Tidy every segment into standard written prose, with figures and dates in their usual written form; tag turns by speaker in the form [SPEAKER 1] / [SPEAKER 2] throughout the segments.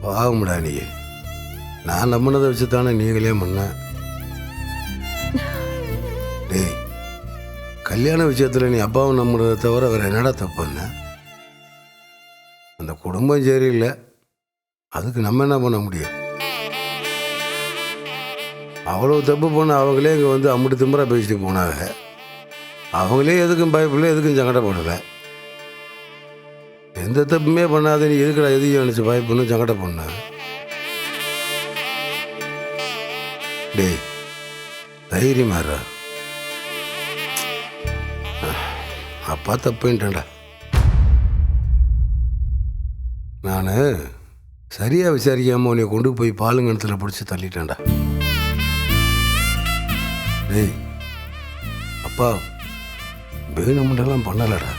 [SPEAKER 1] பாவம்டா நீ. நான் நம்பினதை வச்சு தானே நீங்களே பண்ண. டேய், கல்யாண விஷயத்தில் நீ அப்பாவை நம்புறதை தவிர வேறு என்னடா தப்புன்னு? அந்த குடும்பம் சரியில்லை, அதுக்கு நம்ம என்ன பண்ண முடியும்? அவ்வளோ தப்பு பண்ண அவங்களே இங்கே வந்து அம்முட்டு திம்பரா பேசிட்டு போனாங்க. அவங்களே எதுக்கும் பயப்படல, எதுக்கும் சங்கடப்படலை. எந்த தப்புமே பண்ணாத நீ எதுக்கடா எதையும் நினச்சி பயப்படணும், சங்கடப்பண்ண? டேய், தைரியமாறா. அப்பா தப்புன்ட்டேன்டா. நான் சரியாக விசாரிக்காமல் உன்னை கொண்டு போய் பாலுங்கணத்தில் பிடிச்சி தள்ளிட்டேன்டா. டேய், அப்பா வேணுமெண்டெல்லாம் பண்ணலடா.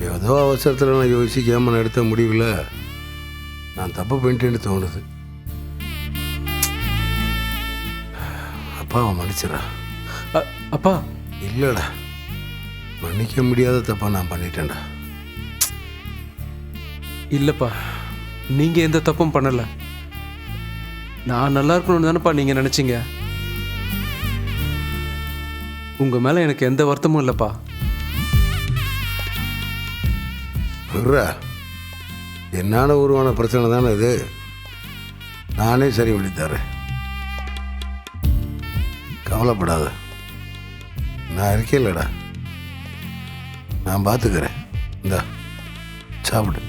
[SPEAKER 1] ஏதோ அவசரத்தில் நான் யோசிக்காமல் நான் எடுத்த முடிவில் நான் தப்பு பண்ணிட்டேன்னு தோணுது. அப்பாவை மன்னிச்சிடா.
[SPEAKER 2] அப்பா
[SPEAKER 1] இல்லைடா, மன்னிக்க முடியாத தப்பா நான் பண்ணிட்டேன்டா.
[SPEAKER 2] இல்லைப்பா, நீங்கள் எந்த தப்பும் பண்ணலை. நான் நல்லா இருக்கணும்னு தானேப்பா நீங்கள் நினச்சிங்க. உங்கள் மேலே எனக்கு எந்த வருத்தமும் இல்லைப்பா.
[SPEAKER 1] என்னான உருவான பிரச்சனை தானே இது. நானே சரி பண்ணி தரேன், கவலைப்படாத. நான் இருக்கேன்லடா, நான் பார்த்துக்கிறேன். இந்தா சாப்பிடு.